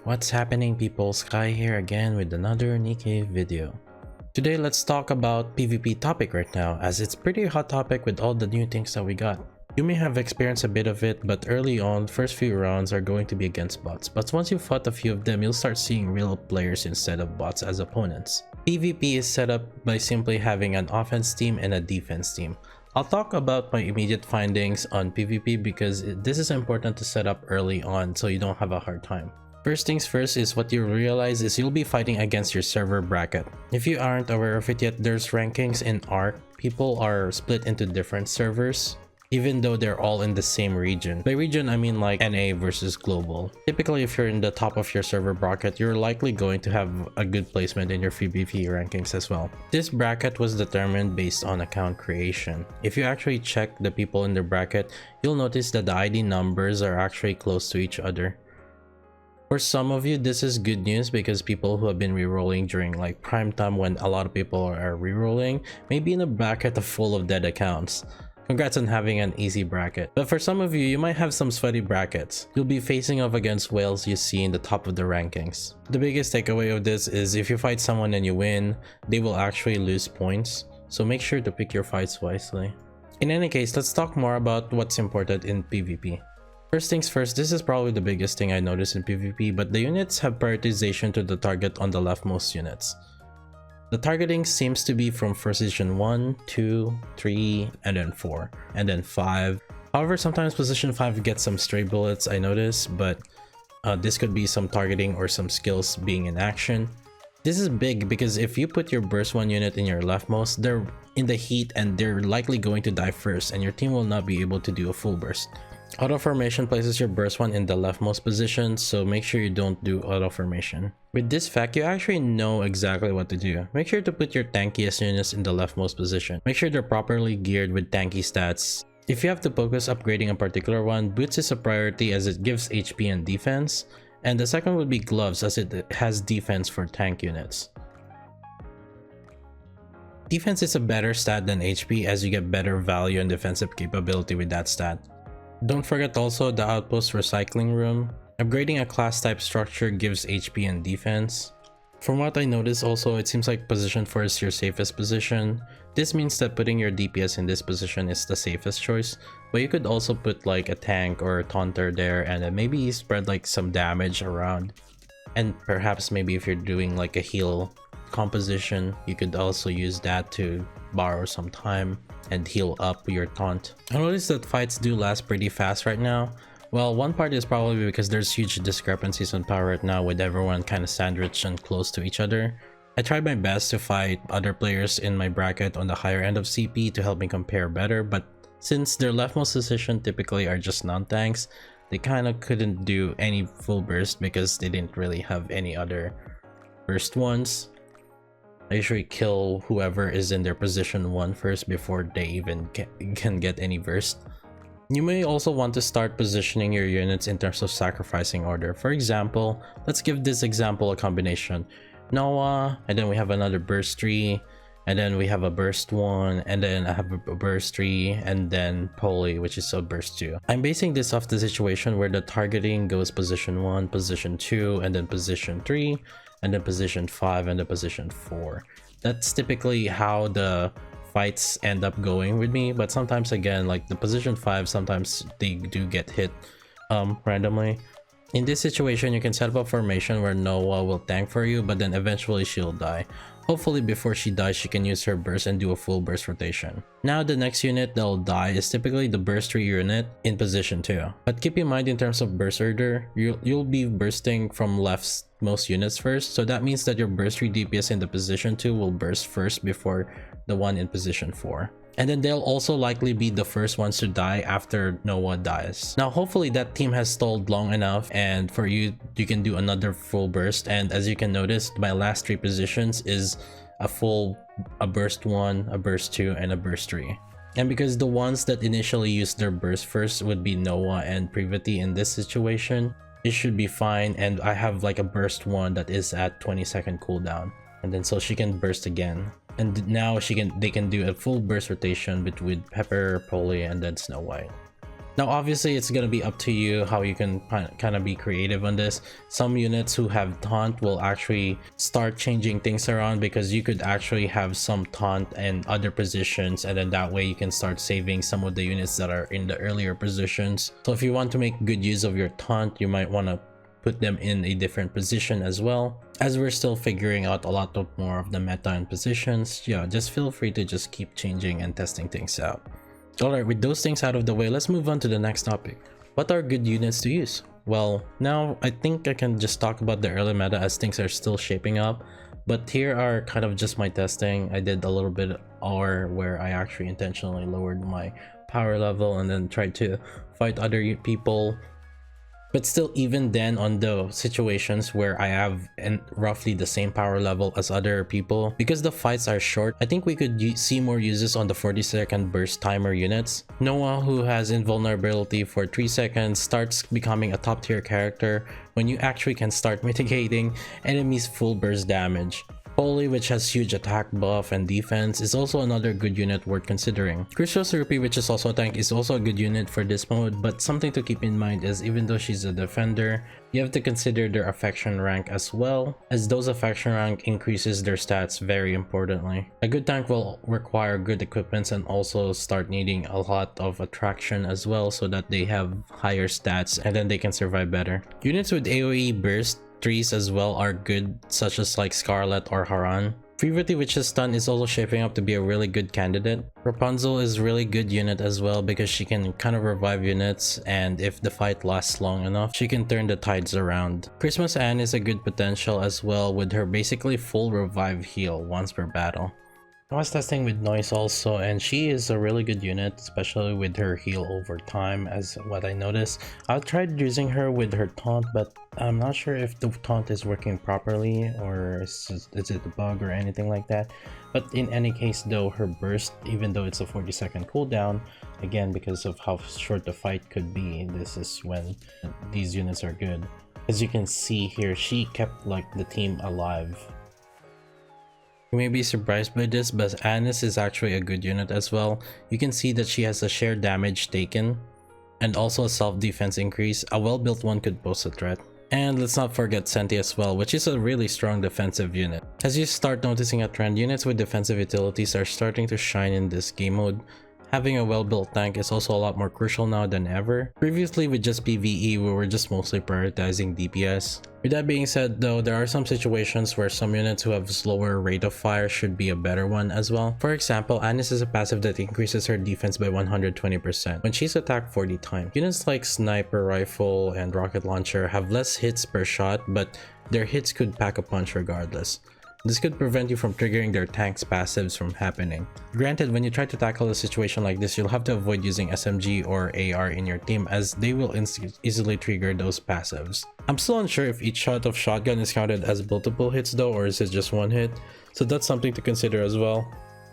What's happening people, Sky here again with another Nikke video. Today let's talk about PvP topic right now, as it's pretty hot topic with all the new things that we got. You may have experienced a bit of it, but early on, first few rounds are going to be against bots. But once you fought a few of them, you'll start seeing real players instead of bots as opponents. PvP is set up by simply having an offense team and a defense team. I'll talk about my immediate findings on PvP because this is important to set up early on so you don't have a hard time. First things first is what you'll realize is you'll be fighting against your server bracket. If you aren't aware of it yet, there's rankings in ARC. People are split into different servers, even though they're all in the same region. By region, I mean like NA versus global. Typically, if you're in the top of your server bracket, you're likely going to have a good placement in your PvP rankings as well. This bracket was determined based on account creation. If you actually check the people in the bracket, you'll notice that the ID numbers are actually close to each other. For some of you, this is good news because people who have been rerolling during like prime time when a lot of people are rerolling may be in a bracket full of dead accounts. Congrats on having an easy bracket. But for some of you, you might have some sweaty brackets. You'll be facing off against whales you see in the top of the rankings. The biggest takeaway of this is if you fight someone and you win, they will actually lose points. So make sure to pick your fights wisely. In any case, let's talk more about what's important in PvP. First things first, this is probably the biggest thing I noticed in PvP, but the units have prioritization to the target on the leftmost units. The targeting seems to be from position 1, 2, 3, and then 4, and then 5. However, sometimes position 5 gets some stray bullets, I noticed, but this could be some targeting or some skills being in action. This is big because if you put your burst 1 unit in your leftmost, they're in the heat and they're likely going to die first, and your team will not be able to do a full burst. Auto formation places your burst 1 in the leftmost position, so make sure you don't do auto formation. With this fact, you actually know exactly what to do. Make sure to put your tankiest units in the leftmost position. Make sure they're properly geared with tanky stats. If you have to focus upgrading a particular one, boots is a priority as it gives HP and defense, and the second would be gloves as it has defense for tank units. Defense is a better stat than HP as you get better value and defensive capability with that stat. Don't forget also the Outpost recycling room. Upgrading a class type structure gives HP and defense. From what I noticed also, it seems like position 4 is your safest position. This means that putting your DPS in this position is the safest choice, but you could also put like a tank or a taunter there and then maybe spread like some damage around. And perhaps maybe if you're doing like a heal composition, you could also use that to borrow some time and heal up your taunt. I noticed that fights do last pretty fast right now. Well, one part is probably because there's huge discrepancies on power right now with everyone kind of sandwiched and close to each other. I tried my best to fight other players in my bracket on the higher end of CP to help me compare better, but since their leftmost position typically are just non-tanks, they kind of couldn't do any full burst because they didn't really have any other burst ones. I usually kill whoever is in their position 1 first before they even can get any burst. You may also want to start positioning your units in terms of sacrificing order. For example, let's give this example a combination. Noah, and then we have another burst 3, and then we have a burst 1, and then I have a burst 3, and then Polly, which is a burst 2. I'm basing this off the situation where the targeting goes position 1, position 2, and then position 3, and then position 5, and then position 4. That's typically how the fights end up going with me, but sometimes again, like the position 5, sometimes they do get hit randomly. In this situation, you can set up a formation where Noah will tank for you, but then eventually she'll die. Hopefully before she dies, she can use her burst and do a full burst rotation. Now the next unit that'll die is typically the burst 3 unit in position 2. But keep in mind in terms of burst order, you'll be bursting from leftmost units first, so that means that your burst 3 DPS in the position 2 will burst first before the one in position 4. And then they'll also likely be the first ones to die after Noah dies. Now hopefully that team has stalled long enough and for you can do another full burst, and as you can notice, my last 3 positions is a burst 1, a burst 2, and a burst 3. And because the ones that initially used their burst first would be Noah and Privity in this situation, it should be fine, and I have like a burst 1 that is at 20-second cooldown. And then so she can burst again. And now they can do a full burst rotation between Pepper, Polly, and then Snow White. Now obviously it's gonna be up to you how you can kind of be creative on this. Some units who have taunt will actually start changing things around, because you could actually have some taunt in other positions, and then that way you can start saving some of the units that are in the earlier positions. So if you want to make good use of your taunt, you might want to put them in a different position as well. As we're still figuring out a lot more of the meta and positions, yeah, just feel free to just keep changing and testing things out. Alright, with those things out of the way, let's move on to the next topic. What are good units to use? Well, now I think I can just talk about the early meta as things are still shaping up, but here are kind of just my testing. I did a little bit where I actually intentionally lowered my power level and then tried to fight other people. But still, even then, on the situations where I have roughly the same power level as other people, because the fights are short, I think we could see more uses on the 40-second burst timer units. Noah, who has invulnerability for 3 seconds, starts becoming a top tier character when you actually can start mitigating enemies' full burst damage. Holy, which has huge attack buff and defense, is also another good unit worth considering. Crystal's Rupee, which is also a tank, is also a good unit for this mode, but something to keep in mind is even though she's a defender, you have to consider their affection rank as well, as those affection rank increases their stats very importantly. A good tank will require good equipments and also start needing a lot of attraction as well, so that they have higher stats and then they can survive better. Units with AoE burst trees as well are good, such as like Scarlet or Harran. Previously, Witch's Stun is also shaping up to be a really good candidate. Rapunzel is really good unit as well, because she can kind of revive units, and if the fight lasts long enough, she can turn the tides around. Christmas Anne is a good potential as well, with her basically full revive heal once per battle. I was testing with Noise also, and she is a really good unit, especially with her heal over time, as what I noticed. I tried using her with her taunt, but I'm not sure if the taunt is working properly, or is it a bug or anything like that. But in any case though, her burst, even though it's a 40-second cooldown, again because of how short the fight could be, this is when these units are good. As you can see here, she kept like the team alive. You may be surprised by this, but Annis is actually a good unit as well. You can see that she has a shared damage taken and also a self-defense increase. A well-built one could pose a threat. And let's not forget Senti as well, which is a really strong defensive unit. As you start noticing a trend, units with defensive utilities are starting to shine in this game mode. Having a well-built tank is also a lot more crucial now than ever. Previously with just PvE, we were just mostly prioritizing DPS. With that being said though, there are some situations where some units who have slower rate of fire should be a better one as well. For example, Annis is a passive that increases her defense by 120% when she's attacked 40 times. Units like Sniper Rifle and Rocket Launcher have less hits per shot, but their hits could pack a punch regardless. This could prevent you from triggering their tank's passives from happening. Granted, when you try to tackle a situation like this, you'll have to avoid using SMG or AR in your team, as they will easily trigger those passives. I'm still unsure if each shot of shotgun is counted as multiple hits though, or is it just one hit, so that's something to consider as well.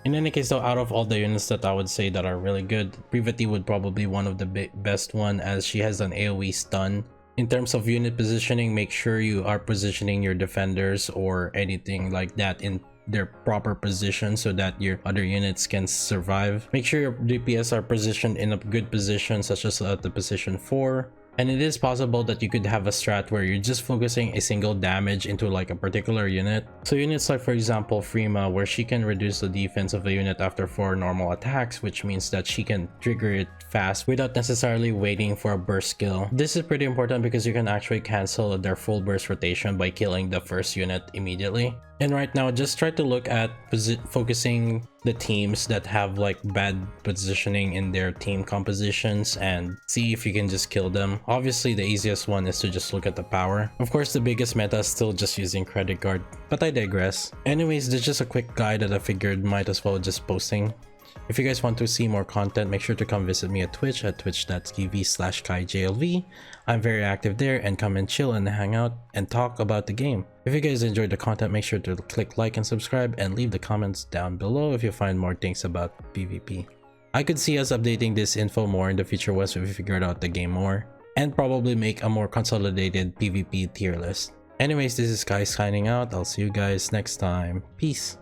In any case though, out of all the units that I would say that are really good, Privati would probably be one of the best one, as she has an AoE stun. In terms of unit positioning, make sure you are positioning your defenders or anything like that in their proper position so that your other units can survive. Make sure your DPS are positioned in a good position, such as at the position 4. And it is possible that you could have a strat where you're just focusing a single damage into like a particular unit. So units like, for example, Freema, where she can reduce the defense of a unit after 4 normal attacks, which means that she can trigger it fast without necessarily waiting for a burst skill. This is pretty important because you can actually cancel their full burst rotation by killing the first unit immediately. And right now, just try to look at focusing the teams that have like bad positioning in their team compositions and see if you can just kill them. Obviously, the easiest one is to just look at the power. Of course, the biggest meta is still just using credit card, but I digress. Anyways, there's just a quick guide that I figured might as well just posting. If you guys want to see more content, make sure to come visit me at Twitch at twitch.tv/KaiJLV. I'm very active there, and come and chill and hang out and talk about the game. If you guys enjoyed the content, make sure to click like and subscribe, and leave the comments down below if you find more things about PvP. I could see us updating this info more in the future once we figured out the game more, and probably make a more consolidated PvP tier list. Anyways, this is Kai signing out. I'll see you guys next time. Peace.